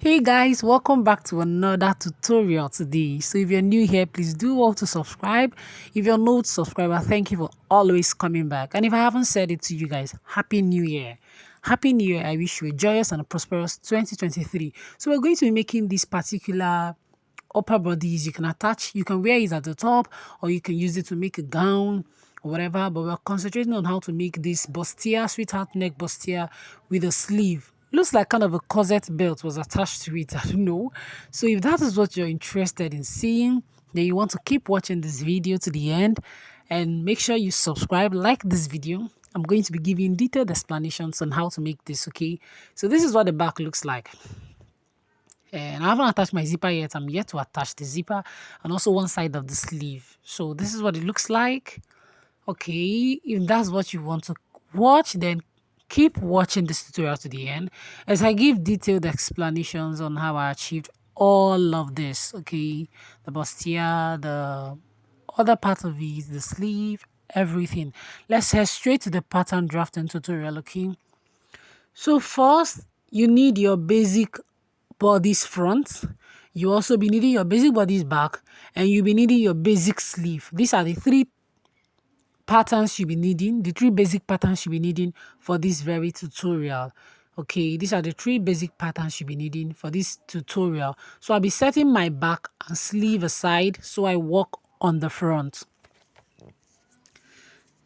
Hey guys, welcome back to another tutorial today. So if you're new here, please do want to subscribe. If you're not subscriber, thank you for always coming back. And if I haven't said it to you guys, happy new year. Happy new year. I wish you a joyous and a prosperous 2023. So we're going to be making this particular upper bodice. You can attach, you can wear it at the top, or you can use it to make a gown or whatever, but we're concentrating on how to make this bustier, sweetheart neck bustier with a sleeve. Looks like kind of a corset belt was attached to it. I don't know. So if that is what you're interested in seeing, then you want to keep watching this video to the end and make sure you subscribe, like this video. I'm going to be giving detailed explanations on how to make this, okay? So this is what the back looks like. And I haven't attached my zipper yet. I'm yet to attach the zipper and also one side of the sleeve. So this is what it looks like. Okay, if that's what you want to watch, then keep watching this tutorial to the end as I give detailed explanations on how I achieved all of this. Okay, the bustier, the other part of it, the sleeve, everything. Let's head straight to the pattern drafting tutorial. Okay, so first you need your basic bodice front. You also be needing your basic bodice back, and you'll be needing your basic sleeve. These are the three patterns you'll be needing, the three basic patterns you'll be needing for this very tutorial. Okay, these are the three basic patterns you'll be needing for this tutorial. So I'll be setting my back and sleeve aside so I work on the front.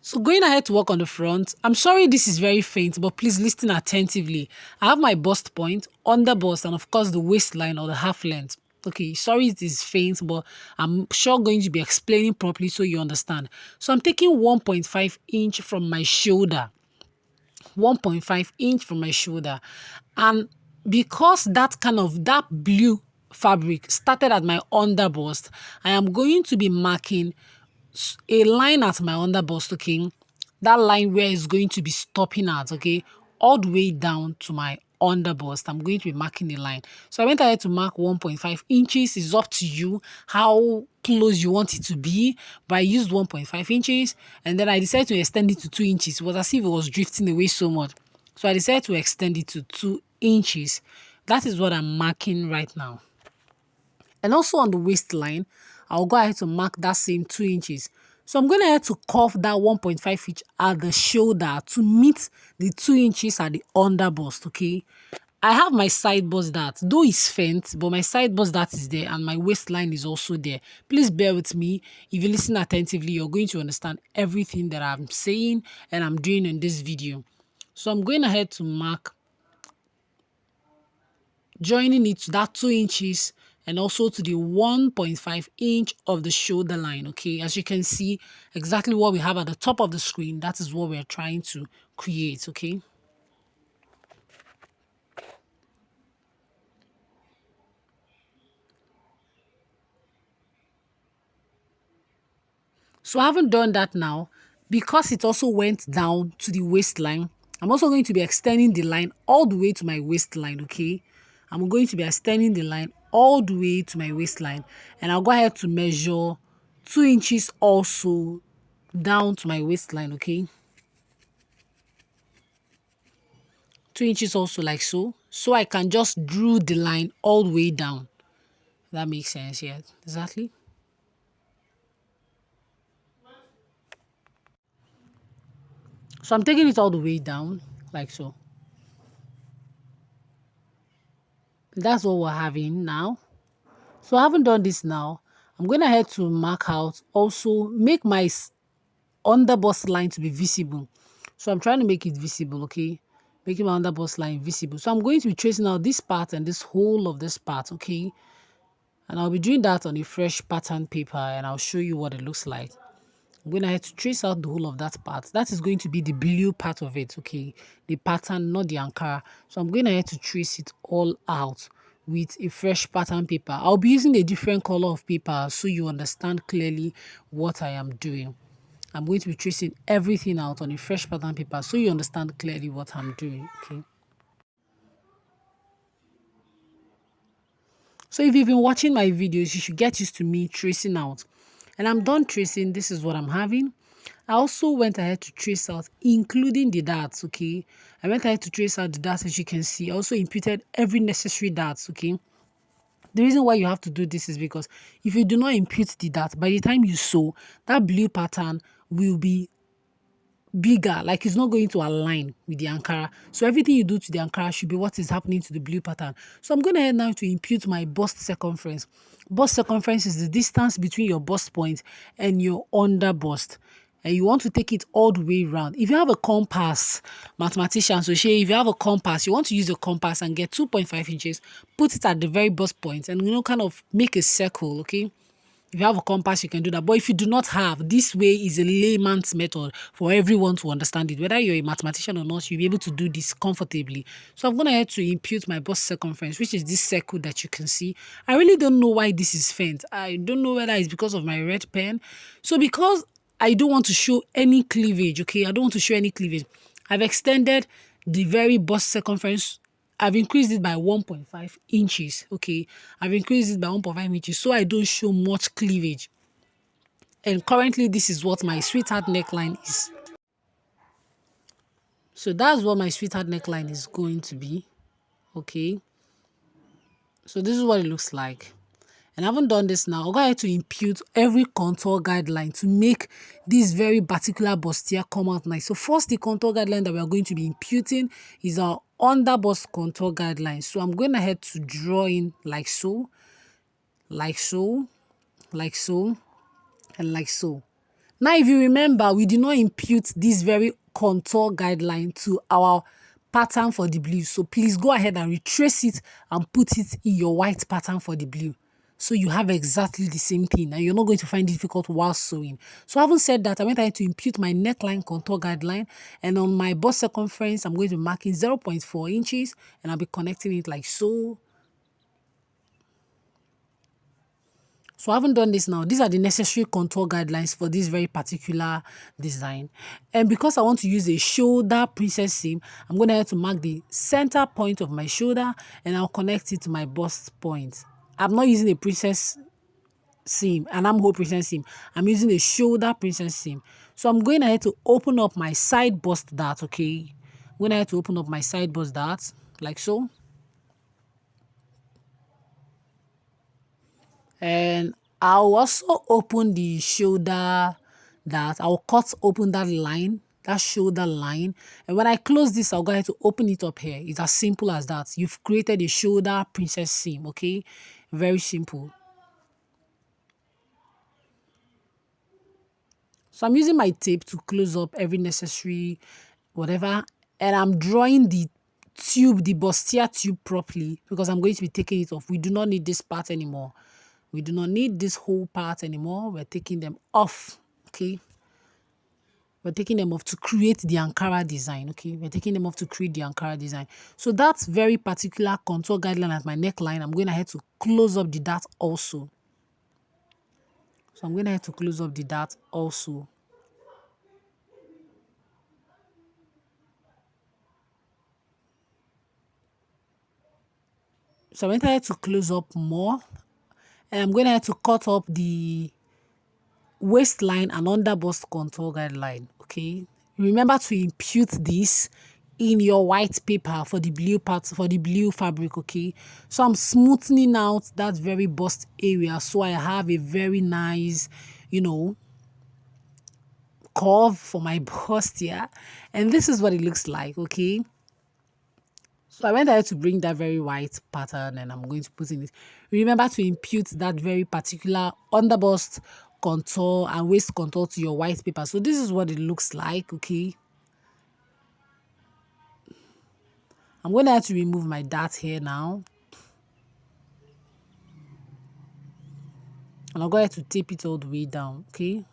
So going ahead to work on the front, I'm sorry this is very faint, but please listen attentively. I have my bust point, under bust, and of course the waistline or the half length. Okay, sorry it is faint, but I'm sure going to be explaining properly so you understand. So I'm taking 1.5 inch from my shoulder. 1.5 inch from my shoulder. And because that blue fabric started at my under bust, I am going to be marking a line at my under bust, okay? That line where it's going to be stopping at, okay? All the way down to my under bust. I'm going to be marking a line. So I went ahead to mark 1.5 inches. It's up to you how close you want it to be. But I used 1.5 inches. And then I decided to extend it to 2 inches. It was as if it was drifting away so much. So I decided to extend it to 2 inches. That is what I'm marking right now. And also on the waistline, I'll go ahead to mark that same 2 inches. So I'm going to have to curve that 1.5 inch at the shoulder to meet the 2 inches at the under bust, okay? I have my side bust dart, though it's faint, but my side bust dart is there and my waistline is also there. Please bear with me. If you listen attentively, you're going to understand everything that I'm saying and I'm doing in this video. So I'm going ahead to mark, joining it to that 2 inches and also to the 1.5 inch of the shoulder line. Okay, as you can see exactly what we have at the top of the screen, that is what we're trying to create. Okay, so I haven't done that now because it also went down to the waistline. I'm also going to be extending the line all the way to my waistline. Okay, I'm going to be extending the line all the way to my waistline, and I'll go ahead to measure 2 inches also down to my waistline. Okay, 2 inches also like so. So I can just draw the line all the way down. That makes sense, yeah, exactly. So I'm taking it all the way down like so. That's what we're having now. So I haven't done this now. I'm going ahead to mark out, also make my under bust line to be visible. So I'm trying to make it visible, okay? Making my under bust line visible. So I'm going to be tracing out this part and this whole of this part, okay? And I'll be doing that on a fresh pattern paper and I'll show you what it looks like. I'm going to have to trace out the whole of that part. That is going to be the blue part of it, okay? The pattern, not the ankara. So I'm going to have to trace it all out with a fresh pattern paper. I'll be using a different color of paper so you understand clearly what I am doing. I'm going to be tracing everything out on a fresh pattern paper so you understand clearly what I'm doing, okay? So if you've been watching my videos, you should get used to me tracing out. And I'm done tracing. This is what I'm having. I also went ahead to trace out, including the darts, okay? I went ahead to trace out the darts, as you can see. I also imputed every necessary darts, okay? The reason why you have to do this is because if you do not impute the dart, by the time you sew, that blue pattern will be bigger, like it's not going to align with the Ankara. So everything you do to the Ankara should be what is happening to the blue pattern. So I'm going ahead now to impute my bust circumference. Bust circumference is the distance between your bust point and your under bust. And you want to take it all the way around. If you have a compass, mathematician, so Shay, if you have a compass, you want to use a compass and get 2.5 inches, put it at the very bust point and, kind of make a circle, okay? If you have a compass, you can do that. But if you do not have, this way is a layman's method for everyone to understand it. Whether you're a mathematician or not, you'll be able to do this comfortably. So I'm going to have to impute my bust circumference, which is this circle that you can see. I really don't know why this is faint. I don't know whether it's because of my red pen. So because I don't want to show any cleavage, okay? I don't want to show any cleavage. I've extended the very bust circumference. I've increased it by 1.5 inches, okay? I've increased it by 1.5 inches so I don't show much cleavage. And currently, this is what my sweetheart neckline is. So that's what my sweetheart neckline is going to be, okay? So this is what it looks like. And I haven't done this now. I'll go ahead to impute every contour guideline to make this very particular bustier come out nice. So first, the contour guideline that we are going to be imputing is our under bust contour guideline. So I'm going ahead to draw in like so, like so, like so, and like so. Now, if you remember, we did not impute this very contour guideline to our pattern for the blue. So please go ahead and retrace it and put it in your white pattern for the blue. So you have exactly the same thing and you're not going to find it difficult while sewing. So having said that, I went ahead to impute my neckline contour guideline, and on my bust circumference, I'm going to be marking 0.4 inches and I'll be connecting it like so. So I haven't done this now. These are the necessary contour guidelines for this very particular design. And because I want to use a shoulder princess seam, I'm going to have to mark the center point of my shoulder and I'll connect it to my bust point. I'm not using a princess seam, an armhole princess seam. I'm using a shoulder princess seam. So I'm going ahead to open up my side bust dart, okay? I'm going ahead to open up my side bust dart like so. And I'll also open the shoulder dart. I'll cut open that line, that shoulder line. And when I close this, I'll go ahead to open it up here. It's as simple as that. You've created a shoulder princess seam, okay? Very simple. So I'm using my tape to close up every necessary whatever. And I'm drawing the tube, the bustier tube properly because I'm going to be taking it off. We do not need this part anymore. We do not need this whole part anymore. We're taking them off, okay? We're taking them off to create the Ankara design, okay? We're taking them off to create the Ankara design. So that's very particular contour guideline at my neckline. I'm going ahead to close up the dart also. So I'm going ahead to close up the dart also. So I went ahead to close up more. And I'm going ahead to cut up the waistline and under bust contour guideline, okay? Remember to impute this in your white paper for the blue part, for the blue fabric, okay? So I'm smoothing out that very bust area so I have a very nice, curve for my bust here. And this is what it looks like, okay? So I went ahead to bring that very white pattern and I'm going to put in it. Remember to impute that very particular underbust contour and waist contour to your white paper. So this is what it looks like, okay? I'm going to have to remove my dart here now. And I'm going to tape it all the way down, okay?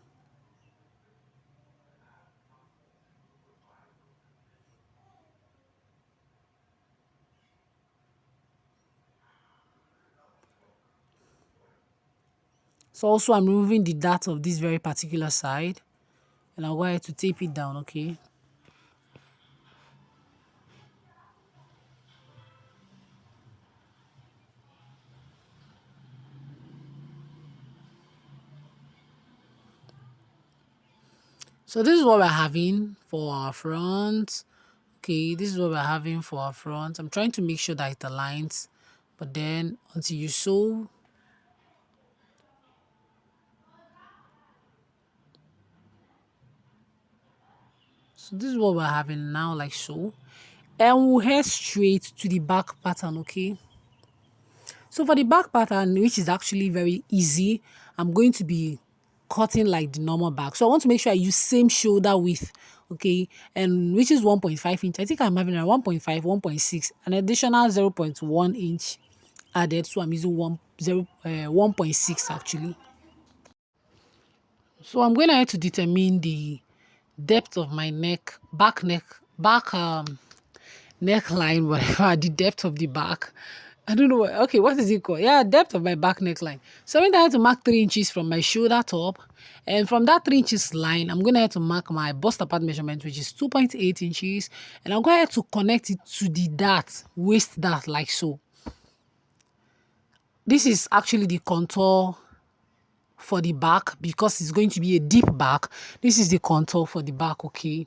So also I'm removing the dart of this very particular side. And I'll go ahead to tape it down, okay? So this is what we're having for our front. Okay, this is what we're having for our front. I'm trying to make sure that it aligns, but then until you sew, so this is what we're having now, like so. And we'll head straight to the back pattern, okay? So for the back pattern, which is actually very easy, I'm going to be cutting like the normal back. So I want to make sure I use same shoulder width, okay? And which is 1.5 inch. I think I'm having a 1.5, 1.6, an additional 0.1 inch added. So I'm using 1.6 actually. So I'm going to have to determine the depth of my back neckline, whatever, the depth of the back. I don't know what, okay, what is it called? Yeah, depth of my back neckline. So I'm going to have to mark 3 inches from my shoulder top. And from that 3 inches line, I'm going to have to mark my bust apart measurement, which is 2.8 inches. And I'm going to have to connect it to the waist dart, like so. This is actually the contour for the back because it's going to be a deep back. This is the contour for the back, okay?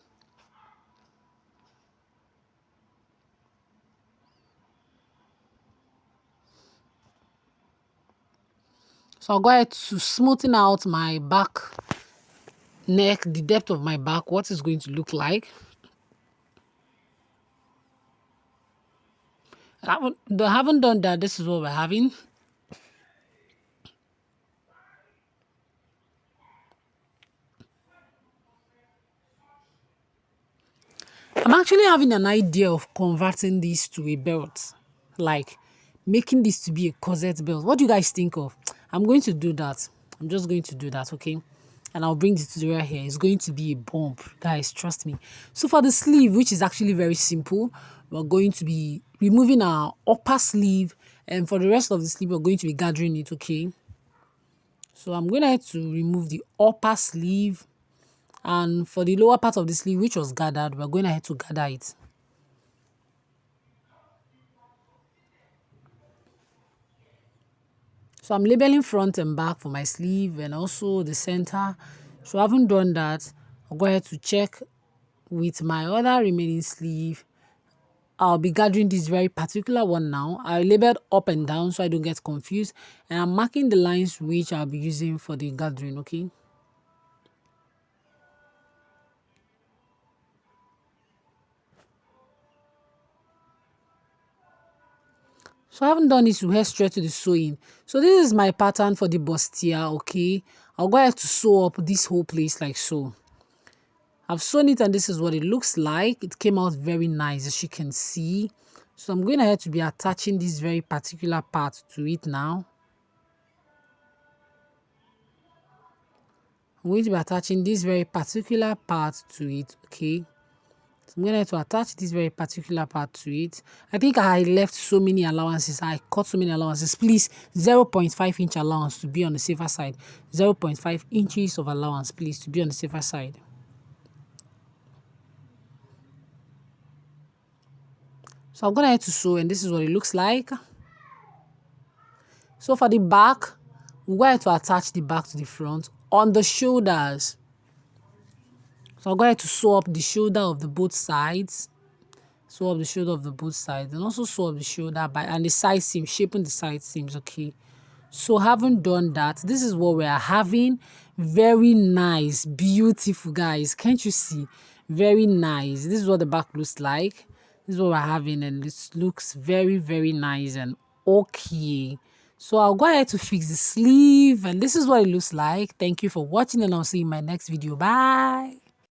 So I'll go ahead to smoothen out my back neck, the depth of my back, what it's going to look like. I haven't done that. This is what we're having. I'm actually having an idea of converting this to a belt, like making this to be a corset belt. What do you guys think of? I'm going to do that. I'm just going to do that, okay? And I'll bring the tutorial here. It's going to be a bump, guys, trust me. So for the sleeve, which is actually very simple, we're going to be removing our upper sleeve, and for the rest of the sleeve, we're going to be gathering it, okay? So I'm going to have to remove the upper sleeve, and for the lower part of the sleeve, which was gathered, we're going to have to gather it. So I'm labeling front and back for my sleeve and also the center. So I haven't done that. I'll go ahead to check with my other remaining sleeve. I'll be gathering this very particular one now. I labeled up and down so I don't get confused. And I'm marking the lines which I'll be using for the gathering, okay? So I haven't done this to head straight to the sewing. So this is my pattern for the bustier, okay? I'll go ahead to sew up this whole place like so. I've sewn it and this is what it looks like. It came out very nice, as you can see. So I'm going ahead to be attaching this very particular part to it now. I'm going to be attaching this very particular part to it, okay? So I'm going to attach this very particular part to it. I think I left so many allowances. I cut so many allowances. Please, 0.5 inch allowance to be on the safer side. 0.5 inches of allowance, please, to be on the safer side. So I'm going to head to sew, and this is what it looks like. So for the back, we're going to attach the back to the front on the shoulders. So I'm going to sew up the shoulder of the both sides. Sew up the shoulder of the both sides, and also sew up the shoulder and the side seam, shaping the side seams, okay? So having done that, this is what we are having. Very nice, beautiful, guys. Can't you see? Very nice. This is what the back looks like. This is what we're having, and this looks very, very nice and okay. So I'll go ahead to fix the sleeve, and this is what it looks like. Thank you for watching, and I'll see you in my next video. Bye.